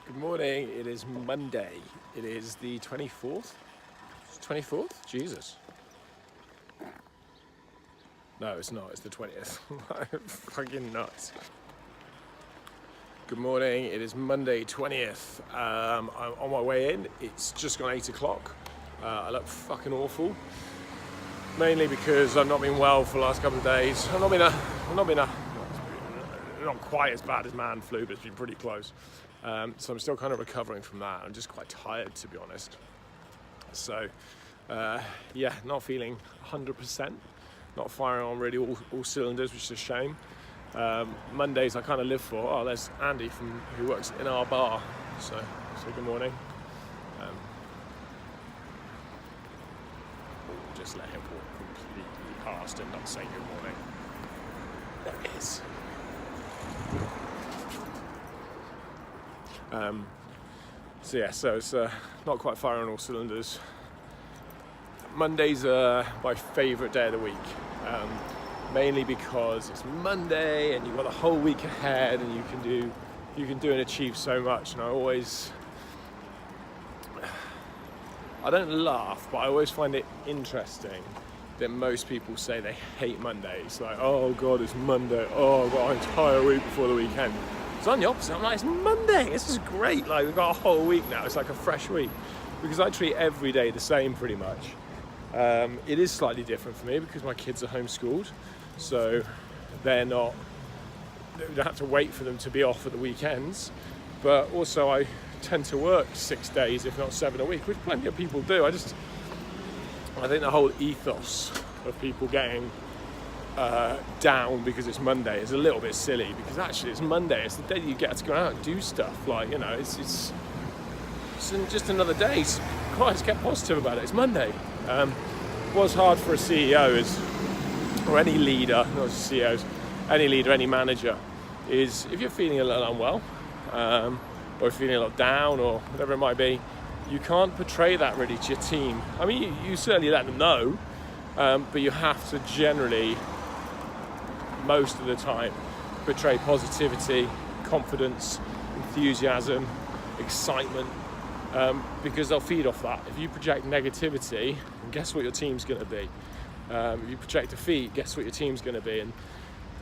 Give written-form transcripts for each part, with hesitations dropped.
Good morning, it is Monday. It is the 24th? 24th? Jesus. No, it's not, it's the 20th. Fucking nuts. Good morning, it is Monday 20th. I'm on my way in, it's just gone 8 o'clock. I look fucking awful. Mainly because I've not been well for the last couple of days. I've not been not quite as bad as man flu, but it's been pretty close. So I'm still kind of recovering from that. I'm just quite tired, to be honest. So, yeah, not feeling 100%. Not firing on really all cylinders, which is a shame. Mondays I kind of live for. Oh, there's Andy who works in our bar. So good morning. Just let him walk completely past and not say good morning. There it is. So it's not quite firing on all cylinders. Mondays are my favourite day of the week, mainly because it's Monday and you've got the whole week ahead and you can do and achieve so much. And I don't laugh, but I always find it interesting that most people say they hate Mondays. Like, oh God, it's Monday. Oh, I've got an entire week before the weekend. It's on the opposite. I'm like, it's Monday. This is great. Like, we've got a whole week now. It's like a fresh week. Because I treat every day the same pretty much. It is slightly different for me because my kids are homeschooled. So we don't have to wait for them to be off at the weekends. But also I tend to work 6 days, if not 7 a week, which plenty of people do. I think the whole ethos of people getting down because it's Monday is a little bit silly, because actually it's Monday. It's the day you get to go out and do stuff. Like, you know, it's just another day. Christ, get positive about it. It's Monday. What's hard for a CEO or any leader, not just CEOs, any leader, any manager, is if you're feeling a little unwell, or feeling a little down, or whatever it might be, you can't portray that really to your team. I mean, you certainly let them know, but you have to generally, most of the time, portray positivity, confidence, enthusiasm, excitement, because they'll feed off that. If you project negativity, guess what your team's going to be? If you project defeat, guess what your team's going to be? And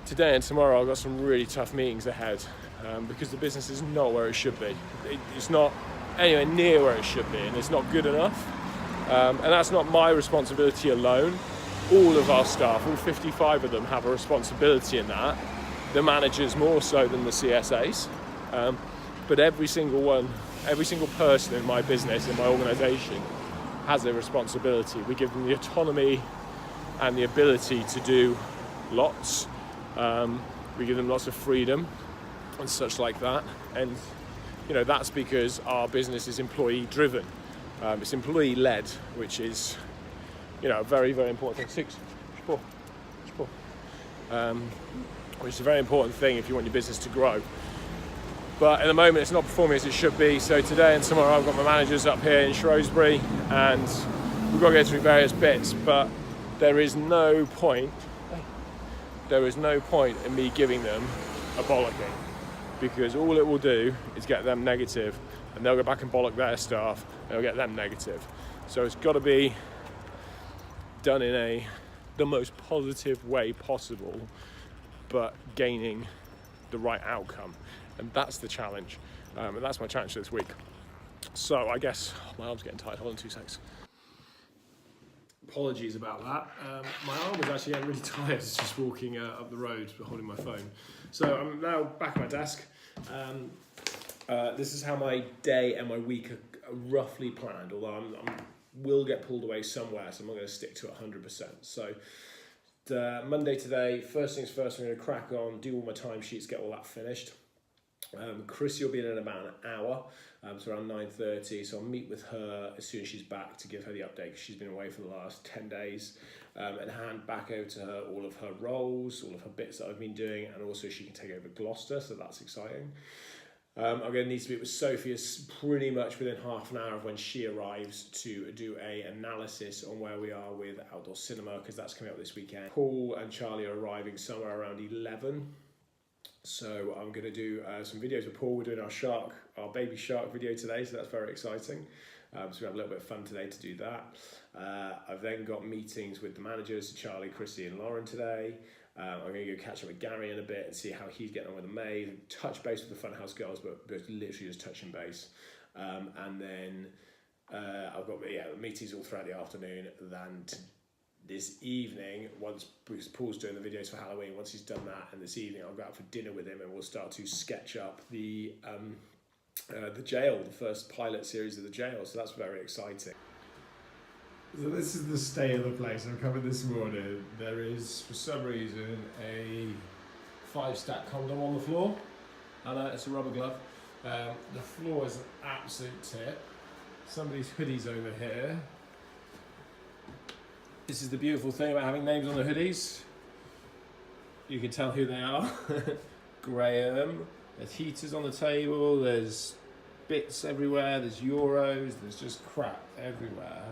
today and tomorrow I've got some really tough meetings ahead, because the business is not where it should be. It's not anywhere near where it should be, and it's not good enough. And that's not my responsibility alone. All of our staff, all 55 of them, have a responsibility in that. The managers more so than the CSAs. But every single person in my business, in my organisation, has a responsibility. We give them the autonomy and the ability to do lots. We give them lots of freedom and such like that. And, you know, that's because our business is employee driven. It's employee led, which is, you know, a very, very important thing. Which is a very important thing if you want your business to grow. But at the moment it's not performing as it should be. So today and tomorrow I've got my managers up here in Shrewsbury and we've got to go through various bits, but there is no point in me giving them a bollocking, because all it will do is get them negative, and they'll go back and bollock their staff and it'll get them negative. So it's got to be done in the most positive way possible, but gaining the right outcome. And that's the challenge, and that's my challenge this week. So I guess my arm's getting tight. Hold on 2 seconds. Apologies about that. My arm was actually getting really tired just walking up the road holding my phone. So I'm now back at my desk. This is how my day and my week are roughly planned, although I will get pulled away somewhere, so I'm not going to stick to it 100%. So Monday today, first things first, I'm going to crack on, do all my timesheets, get all that finished. Chrissy will be in about an hour, so around 9:30, so I'll meet with her as soon as she's back to give her the update, because she's been away for the last 10 days, and hand back over to her all of her roles, all of her bits that I've been doing, and also she can take over Gloucester, so that's exciting. I'm going to need to meet with Sophie pretty much within half an hour of when she arrives to do an analysis on where we are with outdoor cinema, because that's coming up this weekend. Paul and Charlie are arriving somewhere around 11. So I'm going to do some videos with Paul. We're doing our baby shark video today, so that's very exciting. So we have a little bit of fun today to do that. I've then got meetings with the managers, Charlie, Chrissy and Lauren today. I'm going to go catch up with Gary in a bit and see how he's getting on with the maid, touch base with the Funhouse girls, but literally just touching base. And then I've got meetings all throughout the afternoon. Then this evening, because Paul's doing the videos for Halloween, once he's done that, and this evening I'll go out for dinner with him and we'll start to sketch up the jail, the first pilot series of the jail. So that's very exciting. So this is the state of the place. I'm coming this morning. There is, for some reason, a 5-stack condom on the floor. I know, it's a rubber glove. The floor is an absolute tip. Somebody's hoodie's over here. This is the beautiful thing about having names on the hoodies. You can tell who they are. Graham. There's heaters on the table. There's bits everywhere. There's euros. There's just crap everywhere.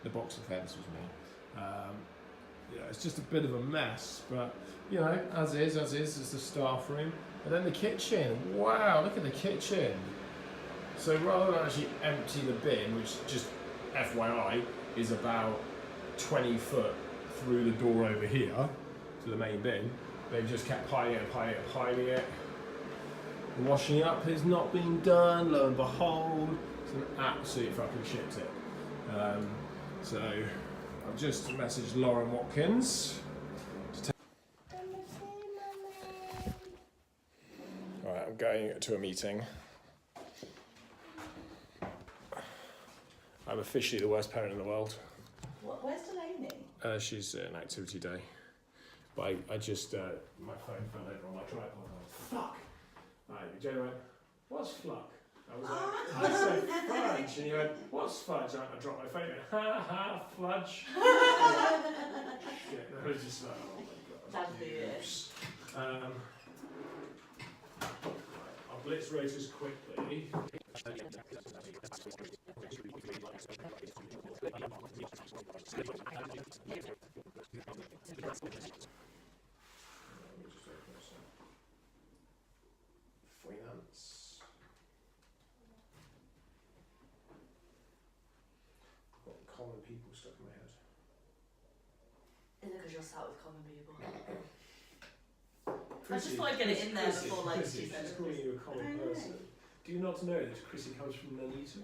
The box of fence was me. It's just a bit of a mess, but as is. It's the staff room. And then the kitchen. Wow, look at the kitchen. So rather than actually empty the bin, which just FYI is about 20 foot through the door over here to the main bin, they've just kept piling it. The washing up has not been done, lo and behold, it's an absolute fucking shit tip. So I've just messaged Lauren Watkins. Alright, I'm going to a meeting. I'm officially the worst parent in the world. Where's Delaney? She's an activity day. But I just, my phone fell over on my tripod. Fuck! Right, Jenny went, what's fluck? I was like, I said fudge. And he went, what's fudge? I dropped my phone and went, ha ha, fudge. Shit, I was just like, oh my god. That'd be it. I'll blitz rotors quickly. Finance. Got common people stuck in my head. Is it because you're sat with common people? Chrissy, I just thought I'd get it in there before like Chrissy, she said she's it. calling you a common person. Do you not know that Chrissy comes from Nuneaton?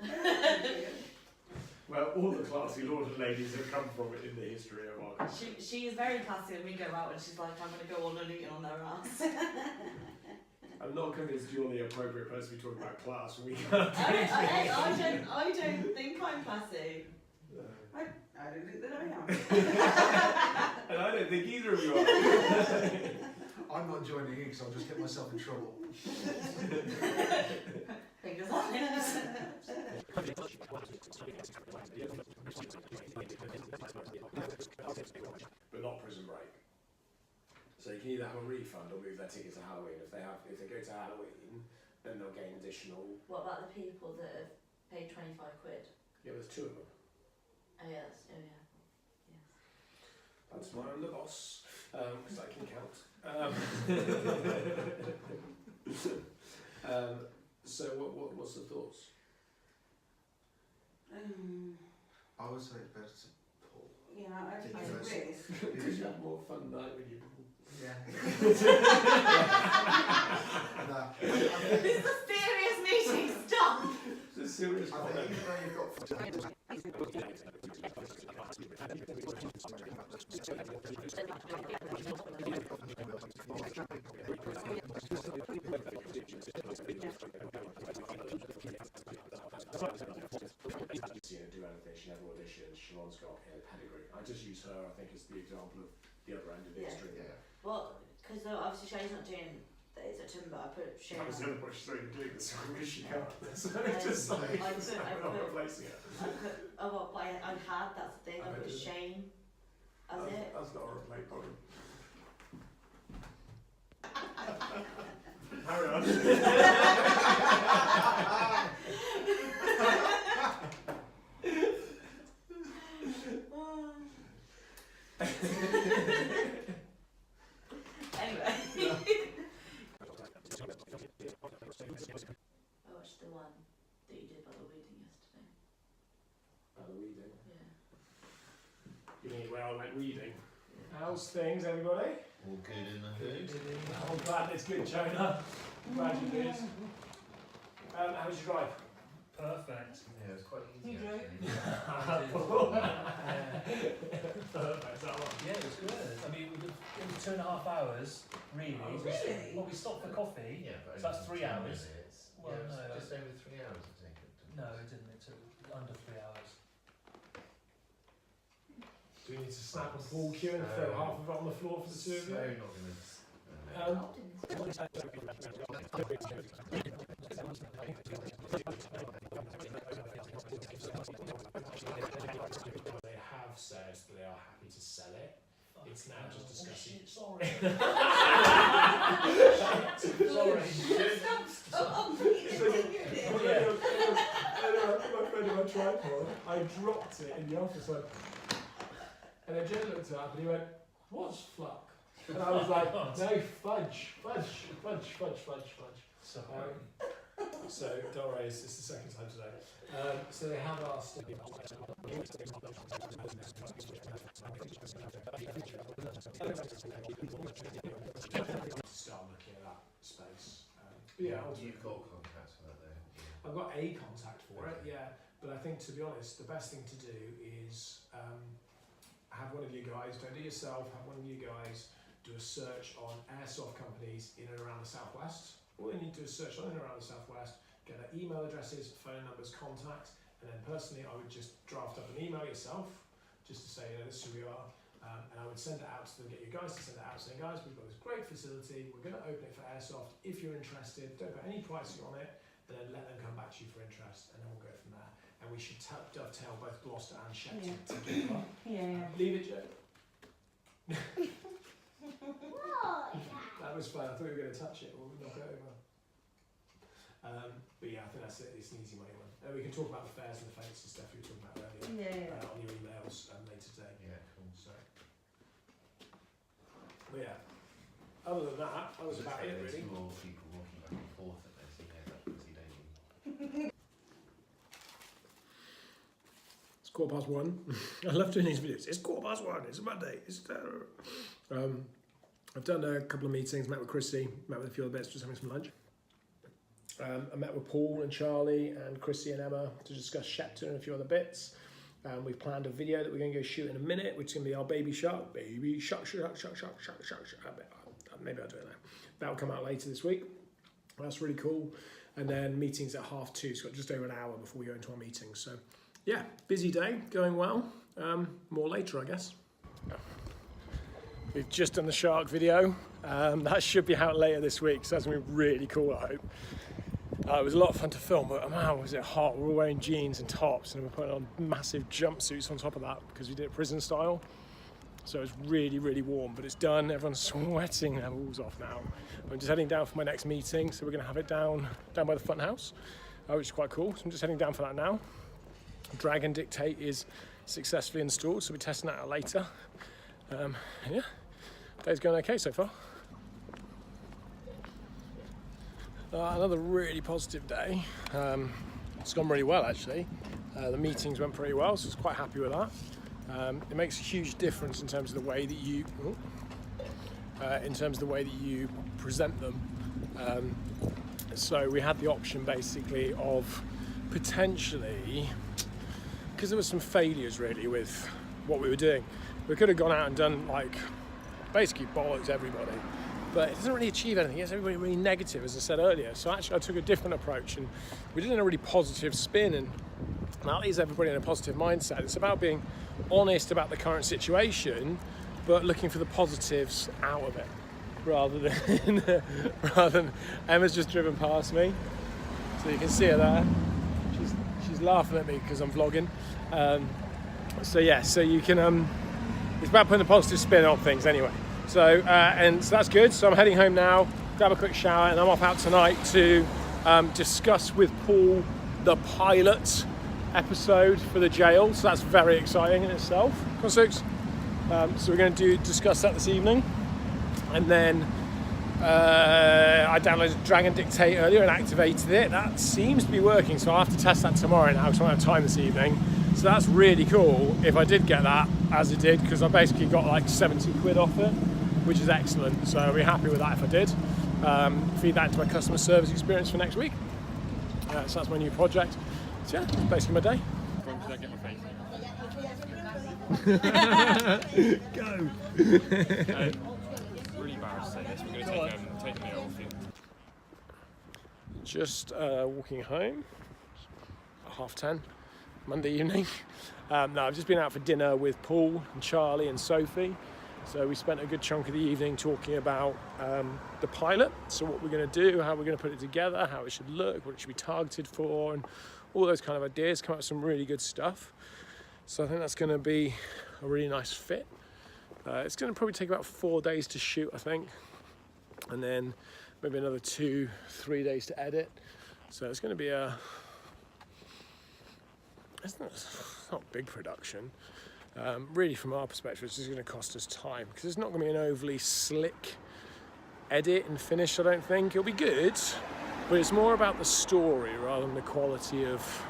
Well, all the classy lord ladies have come from it in the history of our country. She is very classy when we go out and she's like, I'm going to go all Nuneaton on their ass. I'm not convinced you're the appropriate person to be talking about class when we I don't think I'm classy. No. I don't think that I am. And I don't think either of you are. I'm not joining in because I'll just get myself in trouble. Fingers on it. But not Prison Break. So you can either have a refund or move their ticket to Halloween. If they go to Halloween, then they'll gain additional. What about the people that have paid 25 quid? Yeah, there's 2 of them. Oh yeah, yes. That's why I'm the boss, because I can count. So what's the thoughts? I would say it's better to pull. Yeah, I think it's a risk. Because you have more fun night when you pull. Yeah. This is a serious meeting, stop! It's a serious I comment. think even though you've got do anything, she never auditioned, Siobhan's got a pedigree. I just use her, I think, as the example of the other end of the history. Yeah. Well, because obviously Shay's not doing the 8th September, I put Shay That was the on. other point she's saying doing this song because she can't. So Um, it's just like, I I'm not put- replacing it. But I had, that's the thing, I put Shane as it. That's not a replace problem. Anyway. I went reading. How's things, everybody? All good in the hood. I'm glad it's good, Jonah. I'm glad you did. How was your drive? Perfect. Yeah, it was quite easy. You drove? Perfect, is that one? Yeah, it was good. I mean, it was 2.5 hours, really. Oh, really? Well, we stopped for coffee. Yeah, but So that's 3 hours. Minutes. Well, yeah, it was no. just over 3 hours, I think. No, it didn't. It took under 3 hours. Do we need to snap a pool cue and throw half of it on the floor for the two of you? So not going to. They have said that they are happy to sell it. It's now just discussing. Shit, sorry. Sorry. Stop. My friend in my tripod, I dropped it in the office, and then Jen looked up and he went, "What's fluck?" And I was like, "No, fudge. Sorry. So don't worry, it's the second time today. So they have asked. Start looking at that space. Yeah, You've got contacts for that there. I've got a contact for it, yeah. But I think, to be honest, the best thing to do is have one of you guys, don't do it yourself, have one of you guys do a search on airsoft companies in and around the southwest. All they need to do is search on in and around the southwest, get their email addresses, phone numbers, contact, and then personally I would just draft up an email yourself, just to say, this is who we are, and I would send it out to them, get you guys to send it out, saying, guys, we've got this great facility, we're going to open it for airsoft, if you're interested, don't put any pricing on it, and then let them come back to you for interest, and then we'll go from there. And we should dovetail both Gloucester and Shepton together. Yeah. Leave it, Joe. That was fun. I thought we were going to touch it or knock it over. But yeah, I think that's it. It's an easy money one. We can talk about the fairs and the fates and stuff you were talking about earlier Yeah. on your emails later today. Yeah, cool. So, but yeah, other than that was about it really. Two old people walking back and forth at this. Yeah, that's busy daily. It's 1:15. I love doing these videos. It's 1:15. It's a Monday. I've done a couple of meetings. Met with Chrissy. Met with a few other bits. Just having some lunch. I met with Paul and Charlie and Chrissy and Emma to discuss Shepton and a few other bits. We've planned a video that we're going to go shoot in a minute, which is going to be our baby shark. Maybe I'll do it now. That'll come out later this week. That's really cool. And then meetings at 2:30, so just over an hour before we go into our meetings. So yeah, busy day, going well. More later, I guess. We've just done the shark video. That should be out later this week, so that's going to be really cool, I hope. It was a lot of fun to film, but man, was it hot. We were wearing jeans and tops, and we were putting on massive jumpsuits on top of that because we did it prison style. So it's really, really warm, but it's done. Everyone's sweating their balls off now. I'm just heading down for my next meeting, so we're going to have it down by the Funhouse, which is quite cool. So I'm just heading down for that now. Dragon Dictate is successfully installed, so we'll be testing that out later. Yeah, day's going okay so far. Another really positive day. It's gone really well actually. The meetings went pretty well, so I was quite happy with that. It makes a huge difference in terms of the way that you, present them. So we had the option basically of potentially, because there were some failures really with what we were doing. We could have gone out and done like basically bollocks everybody. But it doesn't really achieve anything. It's everybody really negative, as I said earlier. So actually I took a different approach and we did a really positive spin, and that leaves everybody in a positive mindset. It's about being honest about the current situation, but looking for the positives out of it, rather than Emma's just driven past me. So you can see her there. She's laughing at me because I'm vlogging. So yeah, so you can, it's about putting a positive spin on things anyway. So that's good. So I'm heading home now, grab a quick shower, and I'm off out tonight to discuss with Paul the pilot episode for the jail. So that's very exciting in itself. Come on, Six. So we're going to discuss that this evening, and then I downloaded Dragon Dictate earlier and activated it. That seems to be working, so I'll have to test that tomorrow now because I don't have time this evening. So that's really cool. If I did get that as I did, because I basically got like 70 quid off it, which is excellent. So I'll be happy with that if I did. Feed that into my customer service experience for next week. So that's my new project. So yeah, that's basically my day. Go. Really embarrassed to say this. We're going to take a meal off you. Just walking home, 10:30, Monday evening. No, I've just been out for dinner with Paul and Charlie and Sophie. So we spent a good chunk of the evening talking about the pilot. So what we're going to do, how we're going to put it together, how it should look, what it should be targeted for, and all those kind of ideas. Come up with some really good stuff. So I think that's going to be a really nice fit. It's going to probably take about 4 days to shoot, I think. And then maybe another 2-3 days to edit. So it's going to be it's not big production. Really, from our perspective, it's just going to cost us time, because it's not going to be an overly slick edit and finish, I don't think. It'll be good, but it's more about the story rather than the quality of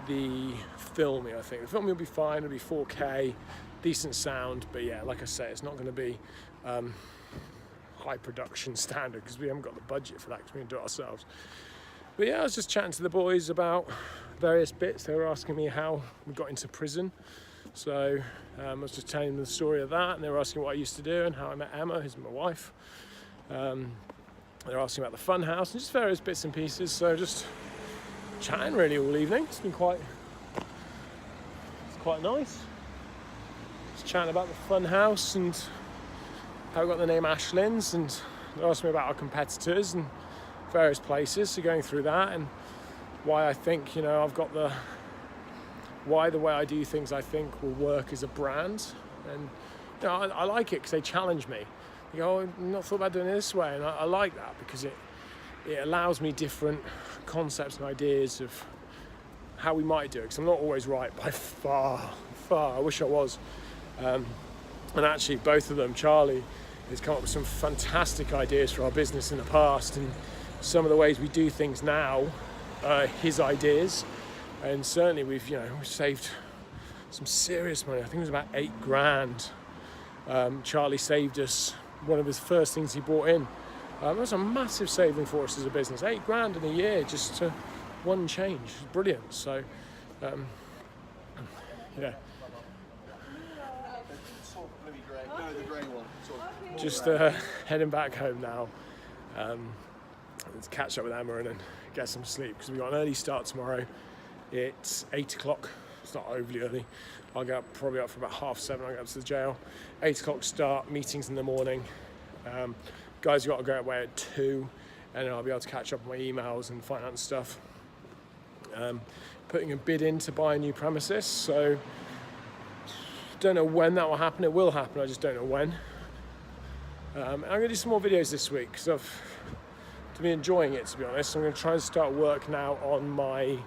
the filming, I think. The filming will be fine, it'll be 4K, decent sound, but yeah, like I say, it's not going to be high production standard, because we haven't got the budget for that, because we can do it ourselves. But yeah, I was just chatting to the boys about various bits. They were asking me how we got into prison. So I was just telling them the story of that, and they were asking what I used to do and how I met Emma, who's my wife. They're asking about the Funhouse and just various bits and pieces. So just chatting really all evening. It's quite nice. Just chatting about the Funhouse and how we got the name Aislin's, and they're asking me about our competitors and various places. So going through that and why I think, I've got why the way I do things I think will work as a brand. And I like it because they challenge me. You go, I've not thought about doing it this way, and I like that because it allows me different concepts and ideas of how we might do it, because I'm not always right by far. I wish I was. And actually both of them, Charlie has come up with some fantastic ideas for our business in the past, and some of the ways we do things now are his ideas. And certainly we've saved some serious money. I think it was about $8,000. Charlie saved us one of his first things he bought in. That was a massive saving for us as a business. $8,000 in a year just to one change. It's brilliant. So, yeah. Just heading back home now. Let's catch up with Emma and then get some sleep, because we've got an early start tomorrow. It's 8 o'clock. It's not overly early. I'll get up probably up for about 7:30. I'll get up to the jail. 8 o'clock start, meetings in the morning. Guys, got to go away at 2, and then I'll be able to catch up on my emails and finance stuff. Putting a bid in to buy a new premises, so don't know when that will happen. It will happen, I just don't know when. I'm going to do some more videos this week because I've been enjoying it, to be honest. I'm going to try and start work now on my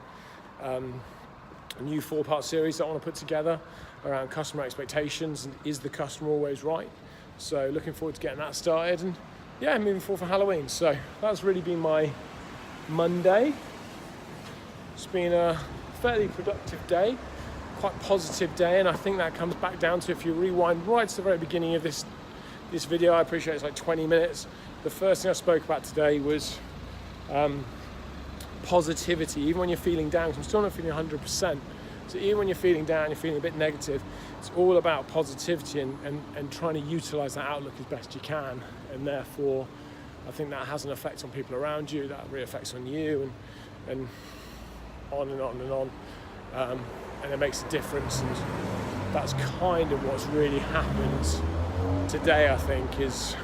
new 4-part series that I want to put together around customer expectations and is the customer always right. So looking forward to getting that started, and yeah, moving forward for Halloween. So that's really been my Monday. It's been a fairly productive day, quite positive day, and I think that comes back down to, if you rewind right to the very beginning of this video, I appreciate it's like 20 minutes. The first thing I spoke about today was positivity, even when you're feeling down, because I'm still not feeling 100%. So even when you're feeling down, you're feeling a bit negative, it's all about positivity and trying to utilize that outlook as best you can. And therefore, I think that has an effect on people around you, that really affects on you, and on and on and on. And it makes a difference. And that's kind of what's really happened today, I think, is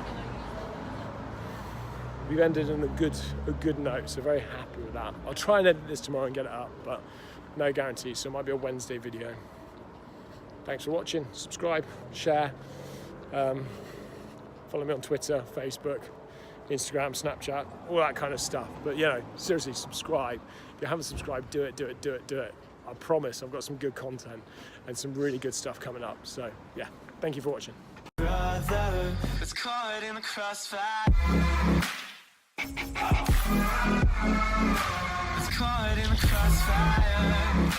we've ended on a good note, so very happy with that. I'll try and edit this tomorrow and get it up, but no guarantee, so it might be a Wednesday video. Thanks for watching. Subscribe, share, follow me on Twitter, Facebook, Instagram, Snapchat, all that kind of stuff. But seriously, subscribe. If you haven't subscribed, do it. I promise I've got some good content and some really good stuff coming up. So yeah, thank you for watching. Brother, it's caught in the crossfire. It's caught in the crossfire.